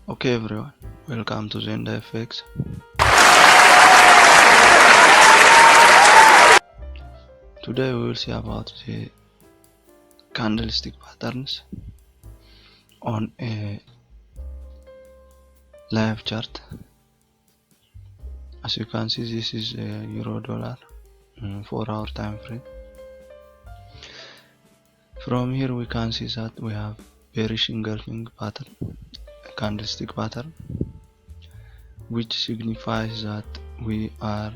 Okay everyone, welcome to Zenda FX. Today we will see about the candlestick patterns on a live chart. As you can see, this is a euro dollar 4-hour time frame. From here we can see that we have bearish engulfing pattern, a candlestick pattern, which signifies that we are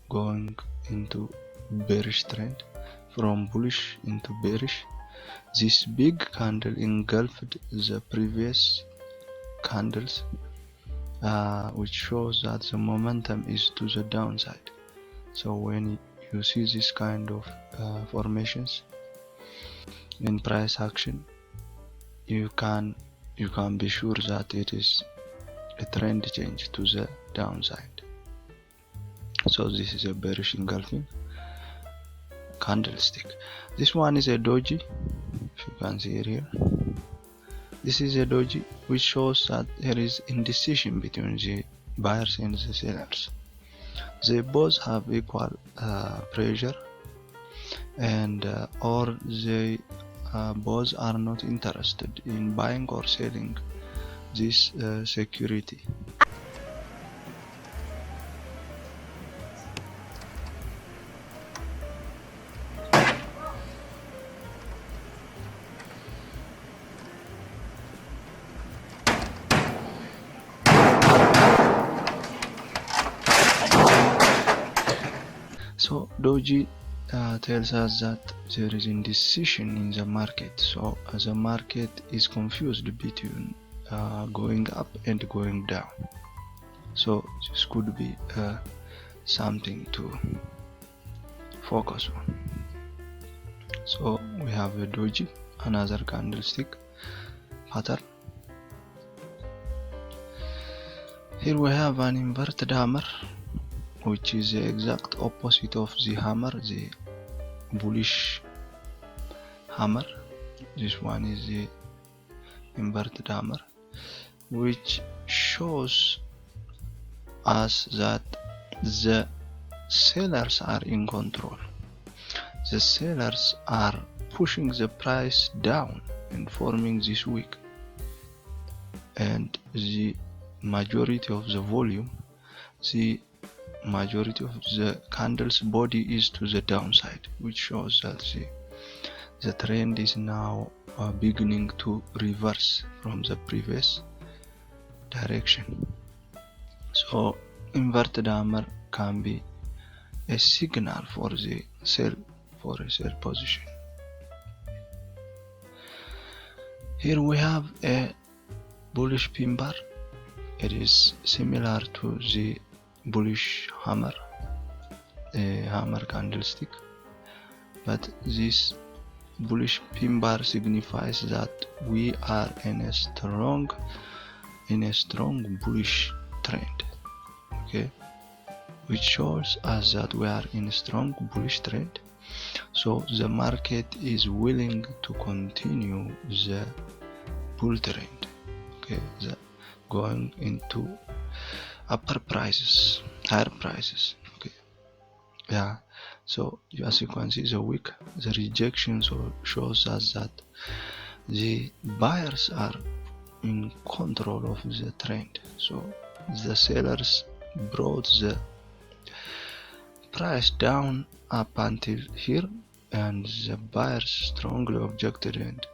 going into bearish trend, from bullish into bearish. This big candle engulfed the previous candles, which shows that the momentum is to the downside. So when you see this kind of formations in price action, you can be sure that it is a trend change to the downside. So this is a bearish engulfing candlestick. This one is a doji, if you can see it here. This is a doji, which shows that there is indecision between the buyers and the sellers. They both have equal pressure, and or they both are not interested in buying or selling this security. So Doji tells us that there is indecision in the market. So the market is confused between going up and going down. So this could be something to focus on. So we have a doji, another candlestick pattern. Here we have an inverted hammer, which is the exact opposite of the hammer, the bullish hammer. This one is the inverted hammer, which shows us that the sellers are in control. The sellers are pushing the price down and forming this wick, and the majority of the volume, the majority of the candle's body is to the downside, which shows that the trend is now beginning to reverse from the previous direction. So inverted hammer can be a signal for the sell, for a sell position. Here we have a bullish pinbar. It is similar to the bullish hammer, a hammer candlestick, but this bullish pinbar signifies that we are in a strong bullish trend, okay, which shows us that we are in a strong bullish trend. So the market is willing to continue the bull trend, okay, going into upper prices, higher prices, okay. Yeah, so as you can see, the wick, the rejection shows us that the buyers are in control of the trend. So the sellers brought the price down up until here, and the buyers strongly objected and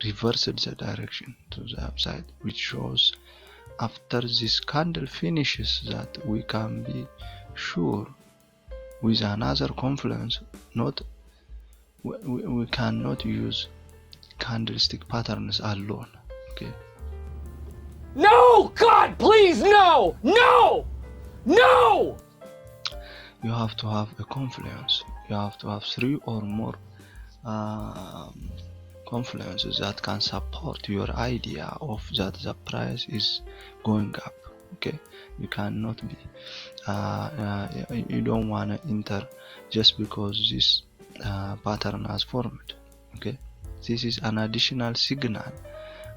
reversed the direction to the upside, which shows after this candle finishes that we can be sure with another confluence, we cannot use candlestick patterns alone, okay. No! God, please, no! No! No! You have to have a confluence. You have to have 3 or more confluences that can support your idea of that the price is going up, okay. You cannot be you don't want to enter just because this pattern has formed, okay. This is an additional signal,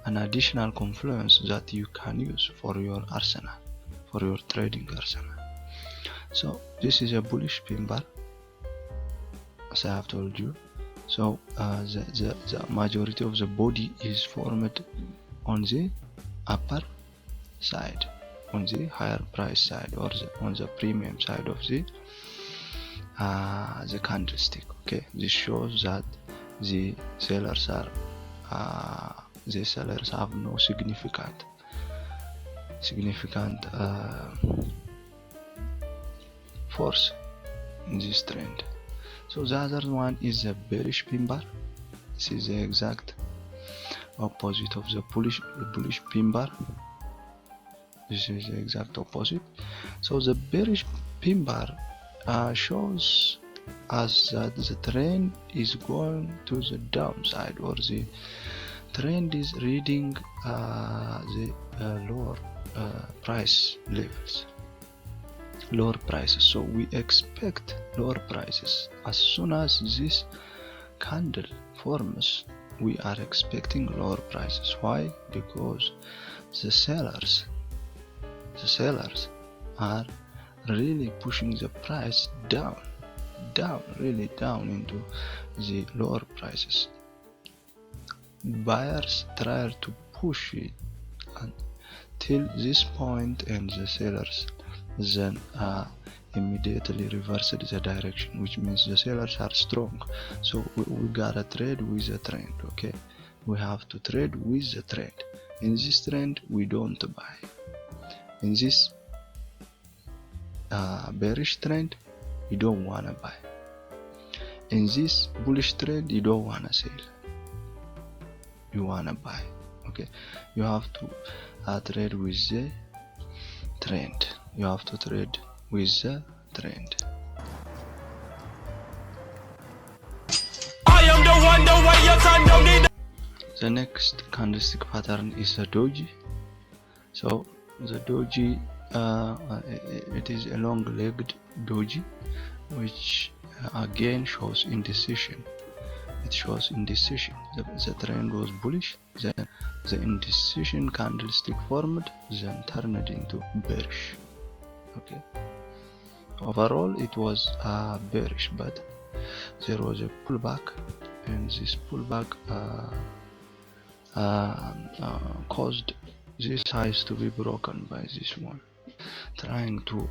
an additional confluence that you can use for your arsenal, for your trading arsenal. So this is a bullish pin bar, as I have told you. So the majority of the body is formed on the upper side, on the higher price side, or on the premium side of the candlestick. Okay, this shows that the sellers are the sellers have no significant force in this trend. So the other one is the bearish pin bar. This is the exact opposite of the bullish pin bar. This is the exact opposite. So the bearish pin bar shows us that the trend is going to the downside, or the trend is reading the lower price levels, lower prices. So we expect lower prices as soon as this candle forms. We are expecting lower prices. Why? Because the sellers are really pushing the price down, really down into the lower prices. Buyers try to push it until this point, and the sellers then immediately reversed the direction, which means the sellers are strong. So we gotta trade with the trend. Okay, we have to trade with the trend. In this trend we don't buy. In this bearish trend you don't wanna buy. In this bullish trend you don't wanna sell, you wanna buy. Okay, you have to trade with the trend. You have to trade with the trend. I am the one, the way your son don't need. The next candlestick pattern is the Doji. So the Doji, it is a long-legged Doji, which again shows indecision. It shows indecision. The trend was bullish, then the indecision candlestick formed, then turned into bearish. Okay, overall it was bearish, but there was a pullback, and this pullback caused these highs to be broken by this one, trying to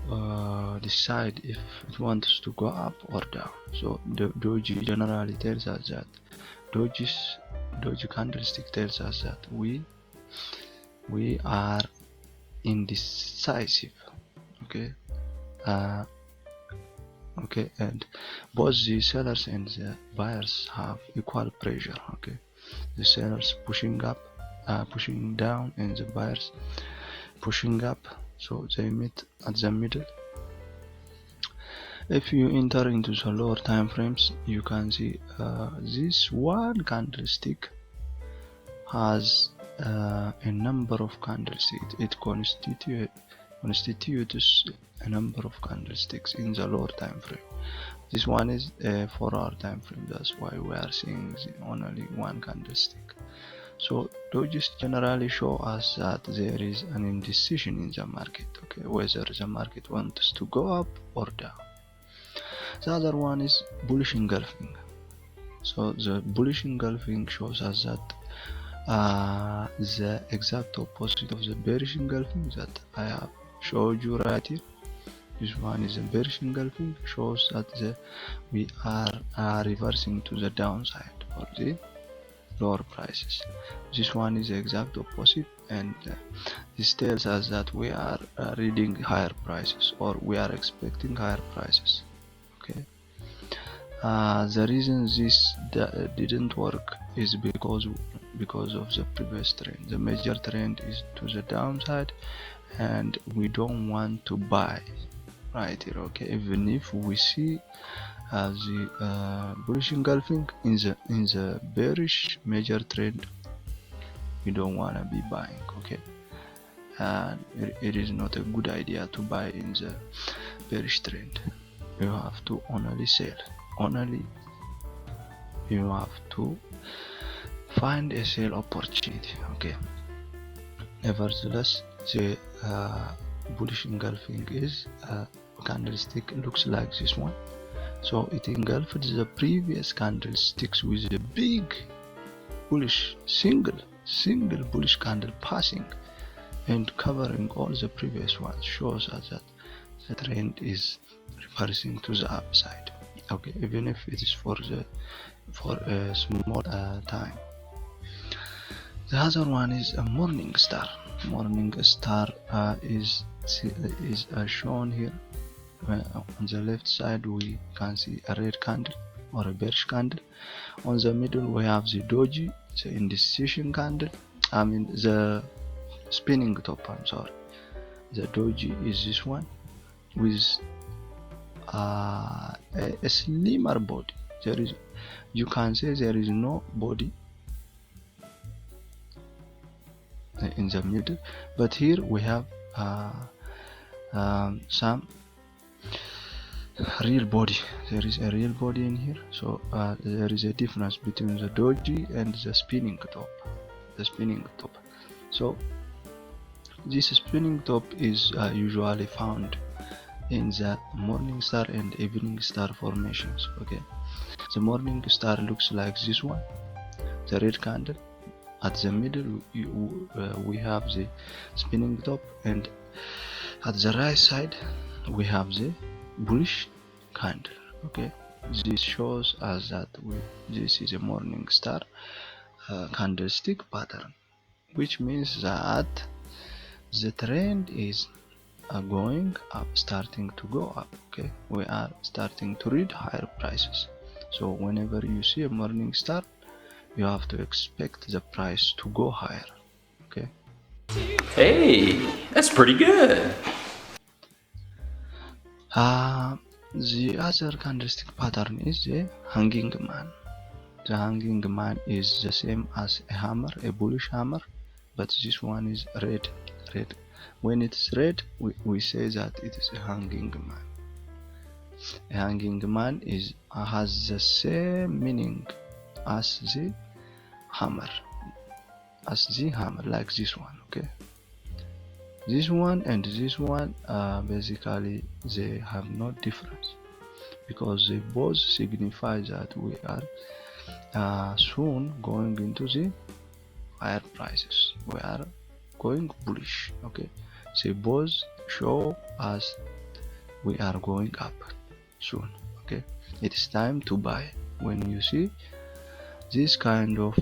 decide if it wants to go up or down. So the Doji generally tells us that Doji candlestick tells us that we are indecisive. Okay, okay, and both the sellers and the buyers have equal pressure. Okay, the sellers pushing up, pushing down, and the buyers pushing up, so they meet at the middle. If you enter into the lower time frames, you can see this one candlestick has a number of candlesticks. It constitutes a number of candlesticks in the lower time frame. This one is a 4-hour time frame. That's why we are seeing only one candlestick. So Dojis generally show us that there is an indecision in the market. Okay, whether the market wants to go up or down. The other one is bullish engulfing. So the bullish engulfing shows us that the exact opposite of the bearish engulfing that I have showed you right here. This one is a bearish engulfing, shows that we are reversing to the downside for the lower prices. This one is the exact opposite, and this tells us that we are reading higher prices, or we are expecting higher prices. Okay, the reason this didn't work is because of the previous trend. The major trend is to the downside, and we don't want to buy right here. Okay, even if we see the bullish engulfing in the bearish major trend, you don't want to be buying. Okay, and it is not a good idea to buy in the bearish trend. You have to only sell. Only you have to find a sale opportunity. Okay, nevertheless the bullish engulfing is candlestick looks like this one. So it engulfed the previous candlesticks with a big bullish single bullish candle passing and covering all the previous ones, shows us that the trend is reversing to the upside. Okay, even if it is for a small time. The other one is a morning star. Morning star is shown here. On the left side we can see a red candle or a bearish candle. On the middle we have the doji, the indecision candle. I mean the spinning top, I'm sorry. The doji is this one with a slimmer body. You can say there is no body in the middle, but here we have some real body. There is a real body in here, so there is a difference between the doji and the spinning top. So this spinning top is usually found in the morning star and evening star formations. Okay, the morning star looks like this one, the red candle. At the middle we have the spinning top, and at the right side we have the bullish candle. Okay, this shows us that this is a morning star candlestick pattern, which means that the trend is going up, starting to go up. Okay, we are starting to read higher prices. So whenever you see a morning star, you have to expect the price to go higher. Okay, hey, that's pretty good. the other candlestick pattern is the hanging man. The hanging man is the same as a hammer, a bullish hammer, but this one is red. When it's red, we say that it is a hanging man. A hanging man has the same meaning as the hammer, like this one. Okay, this one and this one basically they have no difference, because they both signify that we are soon going into the higher prices. We are going bullish. Okay, they both show us we are going up soon. Okay, it is time to buy. When you see this kind of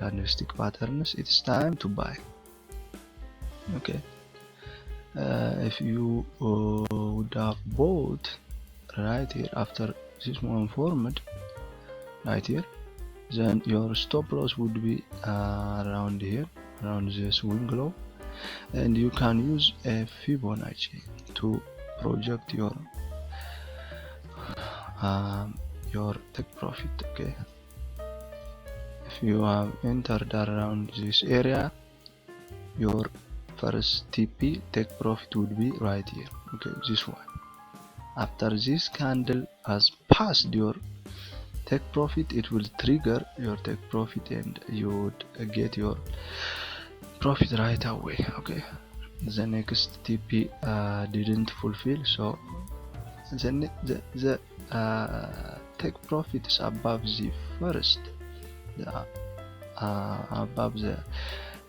candlestick patterns, it's time to buy. Okay, if you would have bought right here after this one formed right here, then your stop loss would be around here, around the swing low, and you can use a Fibonacci to project your take profit. Okay, if you have entered around this area, your first TP take profit would be right here. Okay, this one. After this candle has passed your take profit, it will trigger your take profit and you would get your profit right away. Okay, the next TP didn't fulfill, so the take profit is above the first, above the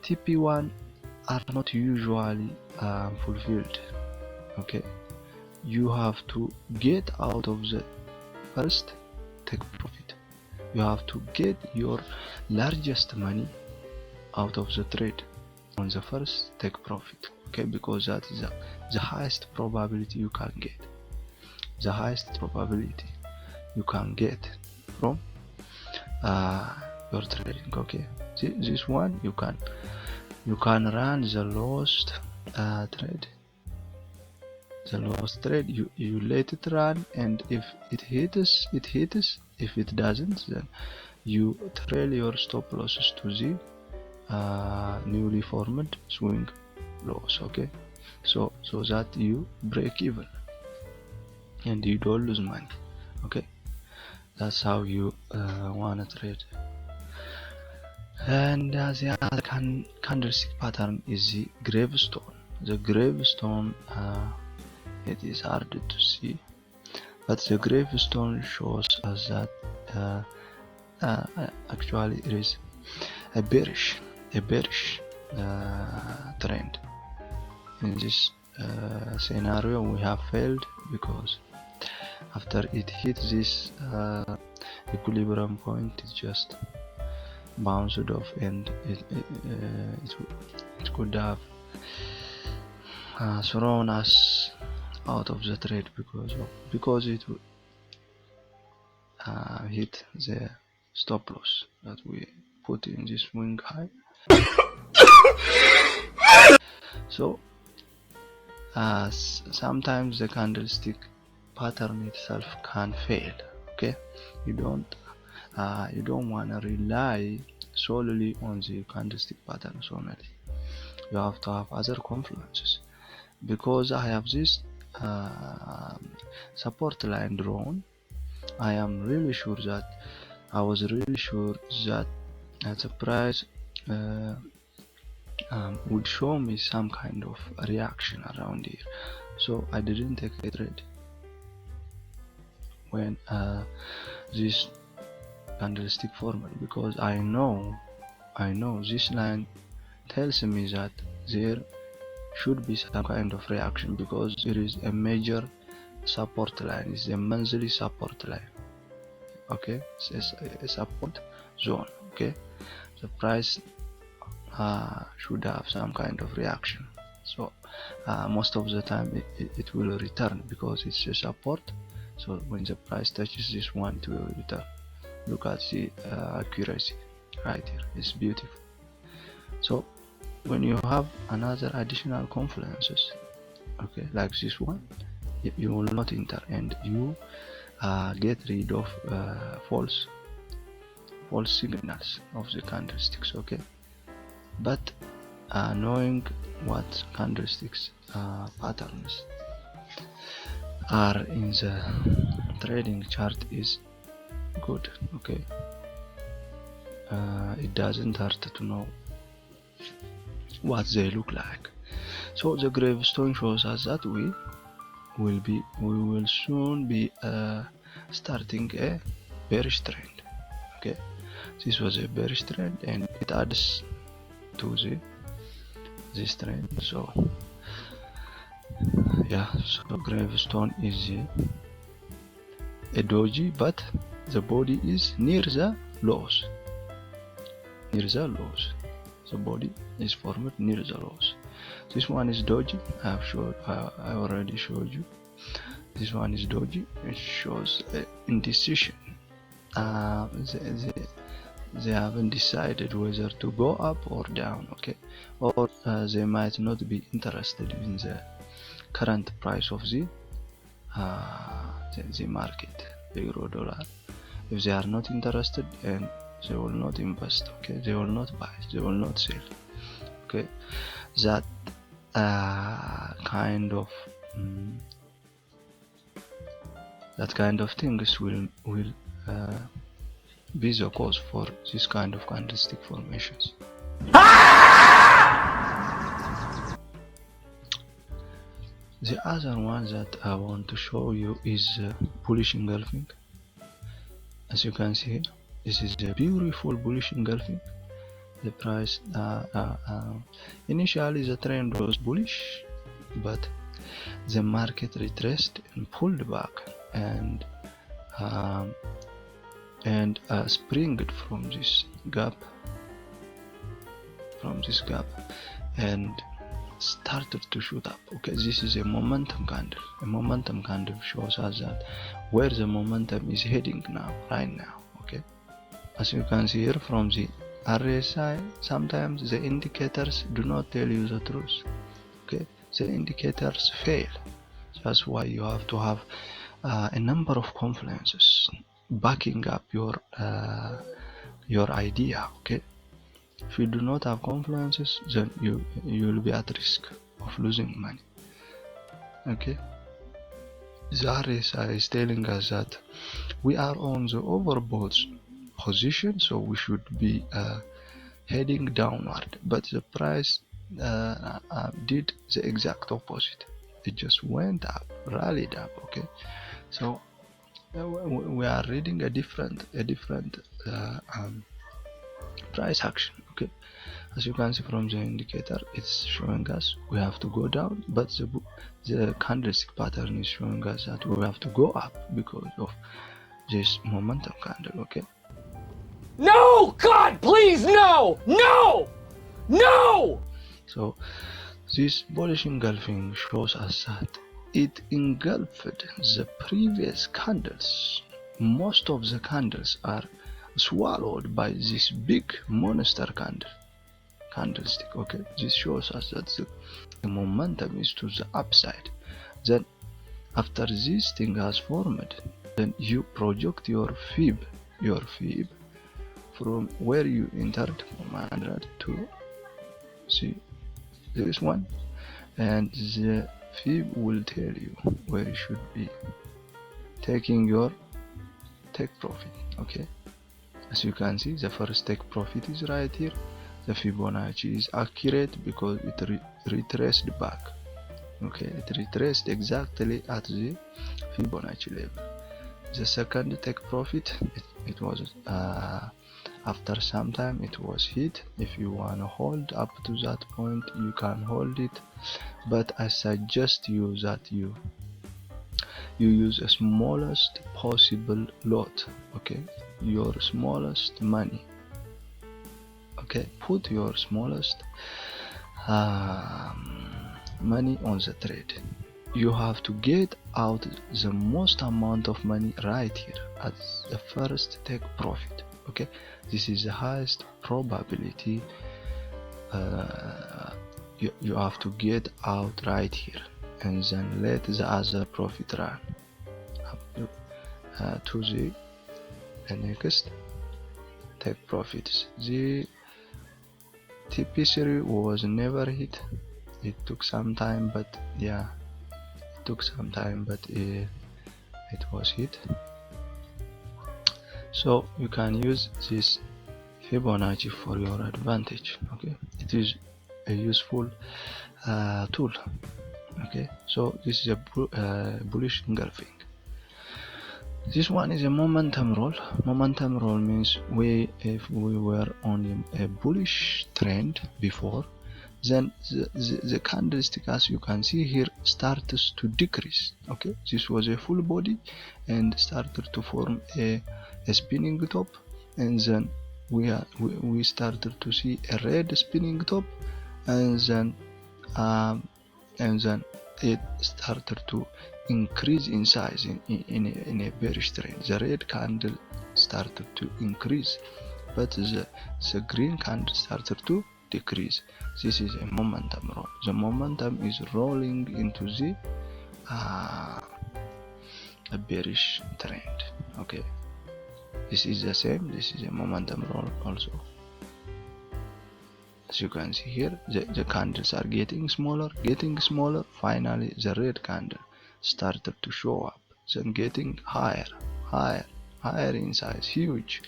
TP1 are not usually fulfilled. Okay, you have to get out of the first take profit. You have to get your largest money out of the trade on the first take profit. Okay, because that is the highest probability you can get. The highest probability you can get from your trading. Okay, this one you can run the lowest trade. The lowest trade, you let it run, and if it hits, it hits. If it doesn't, then you trail your stop losses to the newly formed swing lows. Okay, so that you break even and you don't lose money. Okay, that's how you wanna trade. And the other candlestick pattern is the gravestone. The gravestone, it is hard to see, but the gravestone shows us that actually it is a bearish trend. In this scenario, we have failed because after it hit this equilibrium point, it just bounced off, and it could have thrown us out of the trade because it hit the stop loss that we put in this swing high. So sometimes the candlestick pattern itself can fail. Okay, you don't want to rely solely on the candlestick patterns only. You have to have other confluences. Because I have this support line drawn, I was really sure that the price would show me some kind of reaction around here, so I didn't take a trade when this candlestick formed, because I know this line tells me that there should be some kind of reaction, because it is a major support line, it's a monthly support line. Okay, it's a support zone. Okay, the price should have some kind of reaction, so most of the time it will return because it's a support. So when the price touches this one, it will return. Look at the accuracy right here, it's beautiful. So when you have another additional confluences, okay, like this one, you will not enter, and you get rid of false signals of the candlesticks. Okay, but knowing what candlesticks patterns are in the trading chart is good. Okay, it doesn't hurt to know what they look like. So the gravestone shows us that we will soon be starting a bearish trend. Okay, this was a bearish trend, and it adds to this trend. So yeah, so gravestone is a doji, but the body is near the lows. The body is formed near the lows. This one is doji. I already showed you. This one is doji. It shows indecision. They haven't decided whether to go up or down. Okay, or they might not be interested in the current price of the market, the euro dollar. If they are not interested, and they will not invest. Okay, they will not buy, they will not sell. Okay, that kind of things will be the cause for this kind of candlestick formations. The other one that I want to show you is bullish engulfing. As you can see, this is a beautiful bullish engulfing. The price initially the trend was bullish, but the market retraced and pulled back and springed from this gap, and started to shoot up. Okay, this is a momentum candle. A momentum candle shows us that where the momentum is heading right now. Okay, as you can see here from the RSI, sometimes the indicators do not tell you the truth. Okay, the indicators fail. That's why you have to have a number of confluences backing up your idea. Okay, if you do not have confluences, then you will be at risk of losing money. Okay, the RSI is telling us that we are on the overbought position, so we should be heading downward, but the price did the exact opposite. It just went up, rallied up. Okay, so we are reading a different price action. Okay, as you can see from the indicator, it's showing us we have to go down, but the candlestick pattern is showing us that we have to go up because of this momentum candle. Okay, No! God, please, no! No! No! so this bullish engulfing shows us that it engulfed the previous candles. Most of the candles are swallowed by this big monster candlestick. Okay, this shows us that the momentum is to the upside. Then after this thing has formed, then you project your fib from where you entered from 100 to see this one, and the fib will tell you where you should be taking your take profit. Okay, as you can see, the first take profit is right here. The Fibonacci is accurate because it retraced back. Okay, it retraced exactly at the Fibonacci level. The second take profit, it was after some time it was hit. If you want to hold up to that point, you can hold it, but I suggest you that you use a smallest possible lot. Okay, your smallest money. Okay, put your smallest money on the trade. You have to get out the most amount of money right here at the first take profit. Okay, this is the highest probability. You have to get out right here and then let the other profit run up to the next take profits. The TP3 was never hit. It took some time, but yeah, it was hit. So you can use this Fibonacci for your advantage. Okay, it is a useful tool. Okay, so this is a bullish engulfing. This one is a momentum roll. Momentum roll means if we were on a bullish trend before, then the candlestick, as you can see here, starts to decrease. Okay, this was a full body and started to form a spinning top, and then we started to see a red spinning top, and then it started to increase in size in a bearish trend. The red candle started to increase, but the green candle started to decrease. This is a momentum roll. The momentum is rolling into the a bearish trend. Okay, this is the same. This is a momentum roll also. As you can see here, the candles are getting smaller. Finally, the red candle started to show up, then getting higher in size, huge,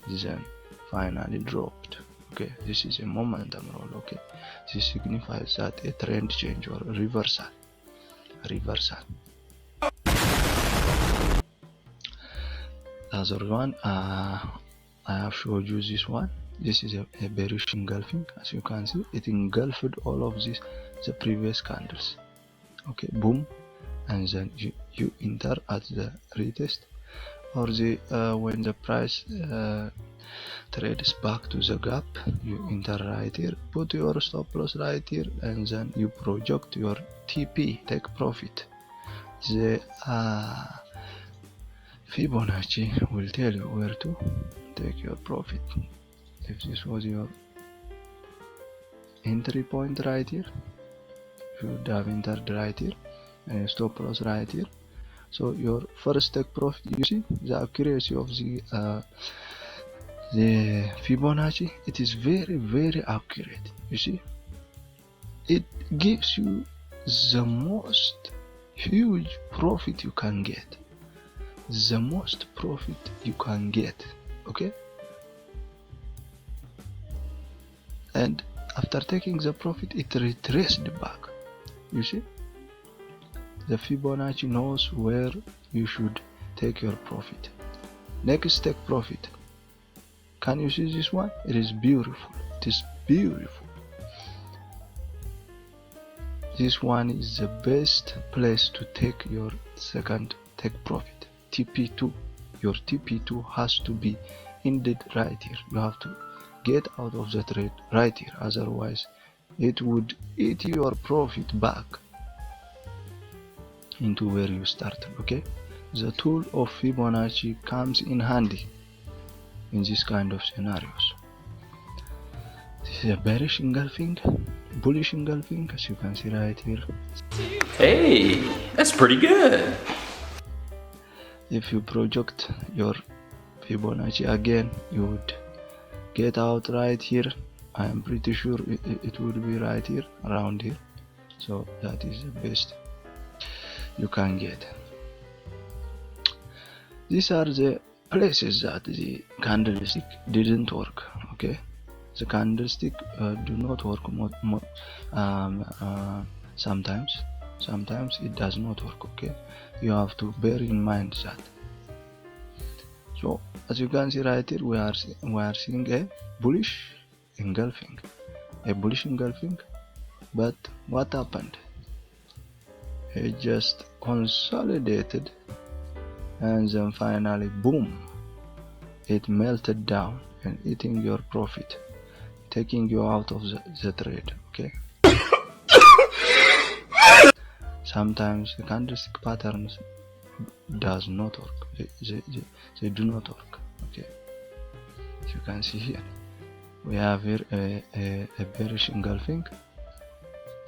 then finally dropped. Okay, this is a momentum roll. Okay, this signifies that a trend change or reversal. The other one, I have showed you this one. This is a bearish engulfing. As you can see, it engulfed all of the previous candles. Okay, boom, and then you enter at the retest, or when the price trades back to the gap, you enter right here, put your stop loss right here, and then you project your TP, take profit. The Fibonacci will tell you where to take your profit. If this was your entry point right here, you would have entered right here, and stop loss right here. So your first take profit, you see the accuracy of the Fibonacci. It is very, very accurate. You see, it gives you the most huge profit you can get. Okay, and after taking the profit it retraced back. You see, the Fibonacci knows where you should take your profit. Next, take profit. Can you see this one? It is beautiful. It is beautiful. This one is the best place to take your second take profit. TP2. Your TP2 has to be ended right here. You have to get out of the trade right here, otherwise it would eat your profit back into where you started. Okay, the tool of Fibonacci comes in handy in this kind of scenarios. This is a bearish engulfing, bullish engulfing, as you can see right here. Hey, that's pretty good. If you project your Fibonacci again, you would get out right here. I am pretty sure it would be right here, around here. So that is the best you can get. These are the places that the candlestick didn't work. Okay, the candlestick do not work sometimes it does not work. Okay, you have to bear in mind that. So as you can see right here, we are seeing a bullish engulfing, but what happened? It just consolidated and then finally boom, it melted down and eating your profit, taking you out of the trade. Okay, sometimes the candlestick patterns does not work. They do not work. Okay, as you can see here, we have here a bearish engulfing.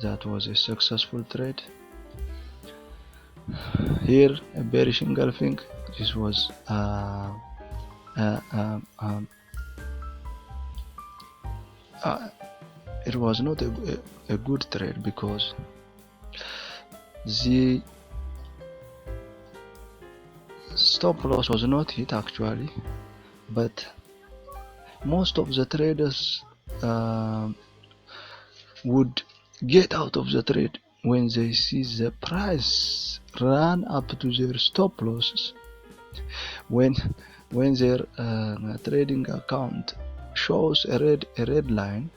That was a successful trade. Here a bearish engulfing. This was it was not a good trade because the stop loss was not hit actually, but most of the traders would get out of the trade when they see the price run up to their stop losses. When their trading account shows a red line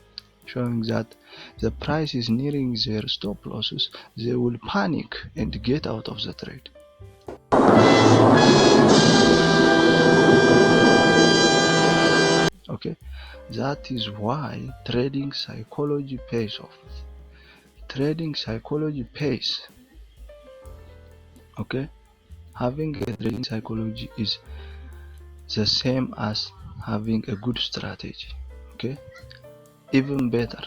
showing that the price is nearing their stop losses, they will panic and get out of the trade. Okay, that is why trading psychology pays off. Trading psychology pays. Okay, having a trading psychology is the same as having a good strategy. Okay, even better.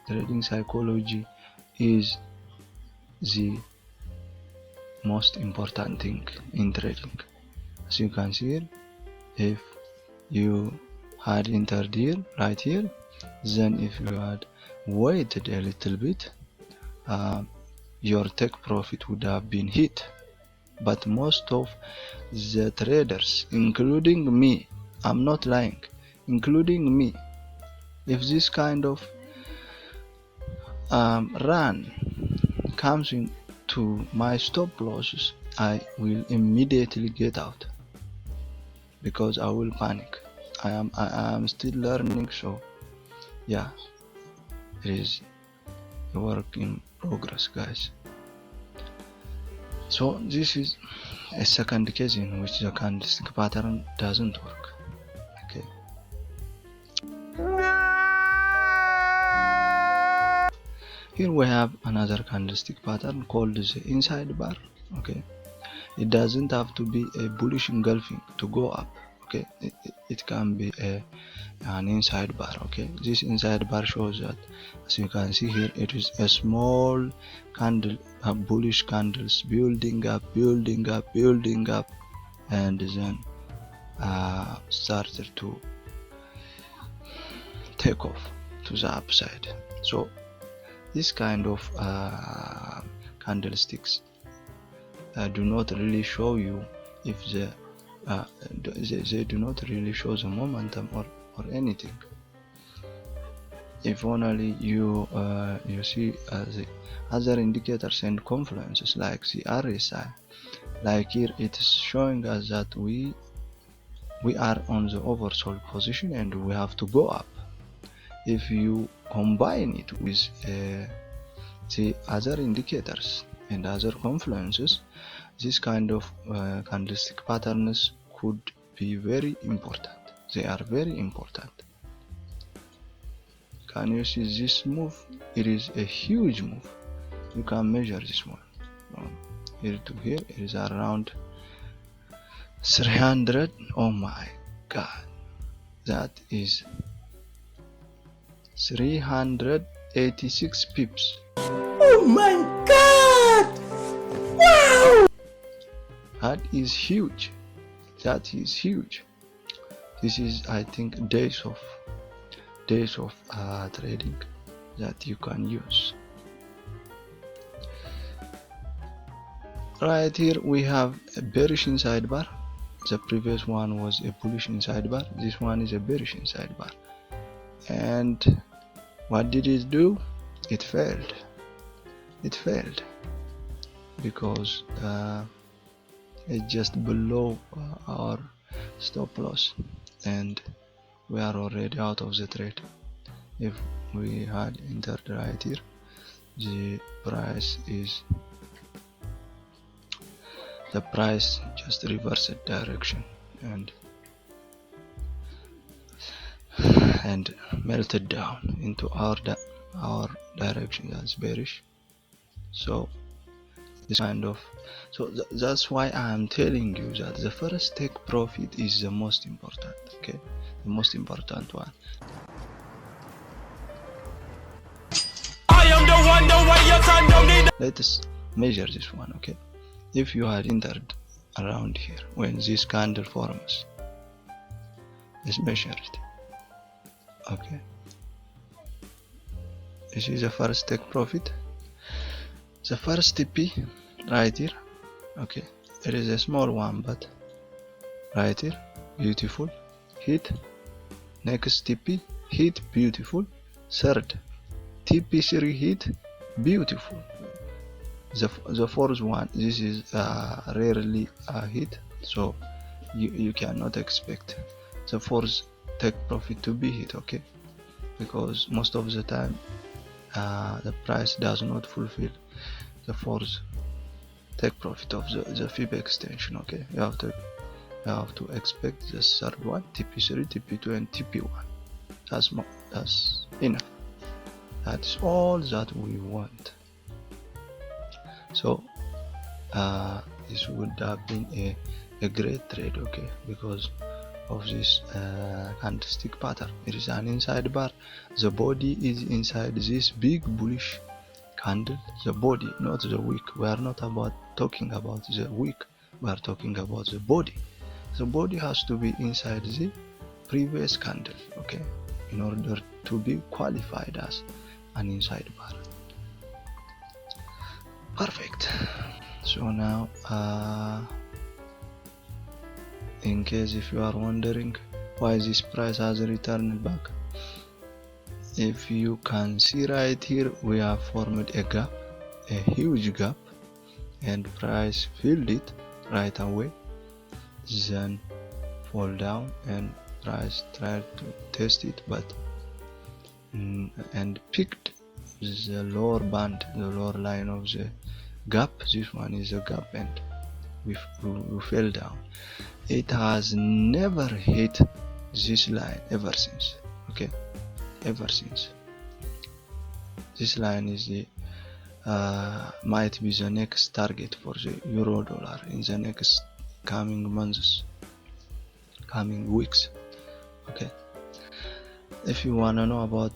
Trading psychology is the most important thing in trading. As you can see here, if you had entered here, right here, then if you had waited a little bit, your take profit would have been hit. But most of the traders, including me, I'm not lying, including me, if this kind of run comes into my stop losses, I will immediately get out because I will panic. I am still learning, so yeah, it is a work in progress, guys. So this is a second case in which the candlestick pattern doesn't work. Okay, here we have another candlestick pattern called the inside bar. Okay, it doesn't have to be a bullish engulfing to go up. Okay, it can be an inside bar. Okay, this inside bar shows that, as you can see here, it is a small candle, bullish candles building up, and then started to take off to the upside. So this kind of candlesticks do not really show you if they do not really show the momentum or anything. if only you see the other indicators and confluences like the RSI, like here it is showing us that we are on the oversold position and we have to go up. If you combine it with the other indicators and other confluences, this kind of candlestick patterns could be very important. They are very important. Can you see this move? It is a huge move. You can measure this one from here to here. It is around 300. Oh my god, that is 386 pips. Oh my god! Wow! That is huge. That is huge. This is, I think, days of trading that you can use. Right here we have a bearish inside bar. The previous one was a bullish inside bar. This one is a bearish inside bar. And what did it do? It failed. It failed because it's just below our stop loss, and we are already out of the trade. If we had entered right here, the price just reversed direction and melted down into our direction. That's bearish. So this kind of, that's why I am telling you that the first take profit is the most important. Okay, the most important one. I am the one, the way your time don't need. Let us measure this one. Okay, if you had entered around here when this candle forms, let's measure it. Okay, this is the first take profit, the first TP right here. Okay, it is a small one, but right here, beautiful hit. Next TP hit, beautiful. Third TP3 hit, beautiful. The fourth one, this is rarely a hit, so you cannot expect the fourth take profit to be hit. Okay, because most of the time the price does not fulfill the fourth take profit of the fib extension. Okay, you have to expect the third one, TP3, TP2 and TP1. That's enough. That's all that we want. So this would have been a great trade, okay, because of this candlestick pattern. It is an inside bar. The body is inside this big bullish candle. The body, not the wick. We are not talking about the wick. We are talking about the body. The body has to be inside the previous candle, okay, in order to be qualified as an inside bar. Perfect. So now in case if you are wondering why this price has returned back, if you can see right here, we have formed a gap, a huge gap, and price filled it right away, then fall down, and price tried to test it, but and picked the lower band, the lower line of the gap. This one is a gap, and we fell down. It has never hit this line ever since. Okay, ever since. This line is the might be the next target for the euro dollar in the next coming months, coming weeks. Okay, if you want to know about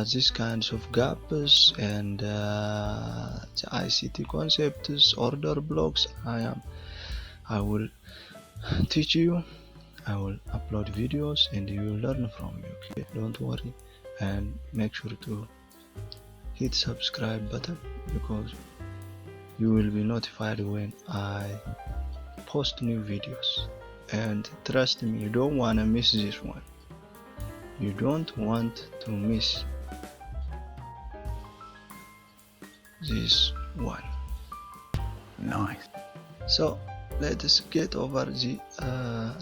these kinds of gaps and the ICT concepts, order blocks, I will teach you. I will upload videos and you will learn from me. Okay, don't worry, and make sure to hit subscribe button because you will be notified when I post new videos. And trust me, you don't want to miss this one. You don't want to miss this one. Nice. So let us get over the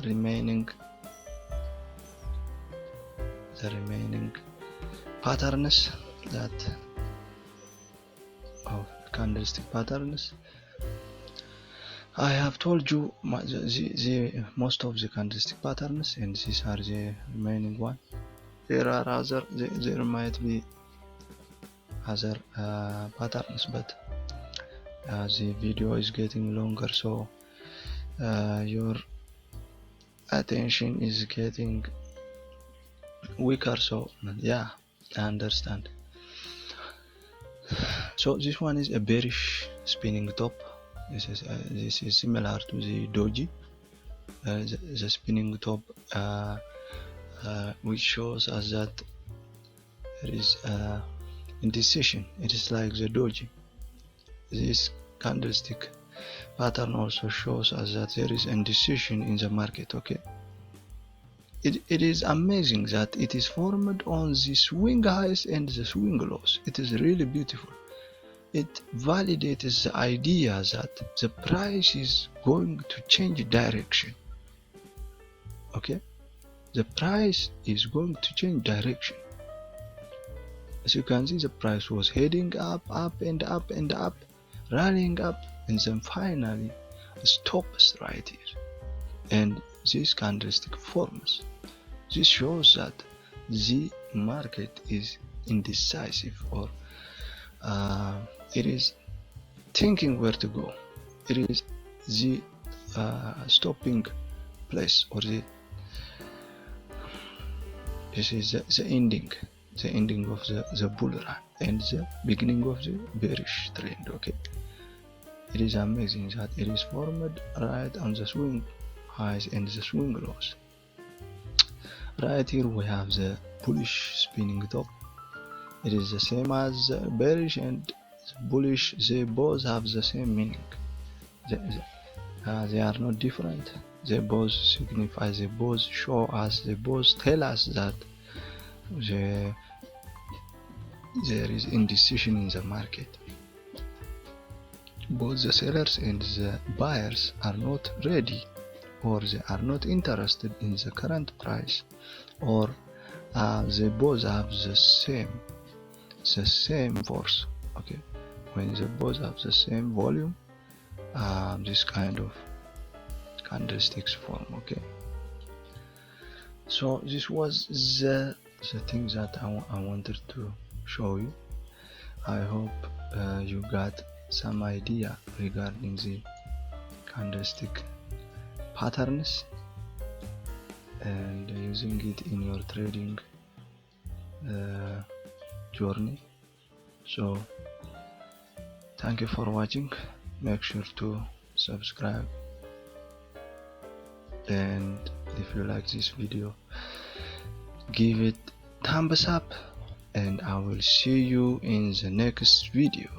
remaining patterns that of candlestick patterns. I have told you the most of the candlestick patterns, and these are the remaining one. There are other, there might be other patterns, but the video is getting longer, so your attention is getting weaker. So yeah, I understand. So this one is a bearish spinning top. This is similar to the Doji, the spinning top, which shows us that there is indecision. It is like the Doji. This candlestick pattern also shows us that there is indecision in the market. Okay, it is amazing that it is formed on the swing highs and the swing lows. It is really beautiful. It validates the idea that the price is going to change direction. Okay, the price is going to change direction. As you can see, the price was heading up, up and up and up, rallying up, and then finally stops right here, and this candlestick forms. This shows that the market is indecisive, or it is thinking where to go. It is the stopping place, or this is the ending of the bull run and the beginning of the bearish trend. Okay, it is amazing that it is formed right on the swing highs and the swing lows. Right here we have the bullish spinning top. It is the same as bearish and bullish. They both have the same meaning. They are not different. They both signify, they both show us, they both tell us that there is indecision in the market. Both the sellers and the buyers are not ready, or they are not interested in the current price, or they both have the same force. Okay, when they both have the same volume, this kind of candlesticks form. Okay, so this was the thing that I wanted to show you. I hope you got some idea regarding the candlestick patterns and using it in your trading journey. So thank you for watching. Make sure to subscribe, and if you like this video, give it thumbs up, and I will see you in the next video.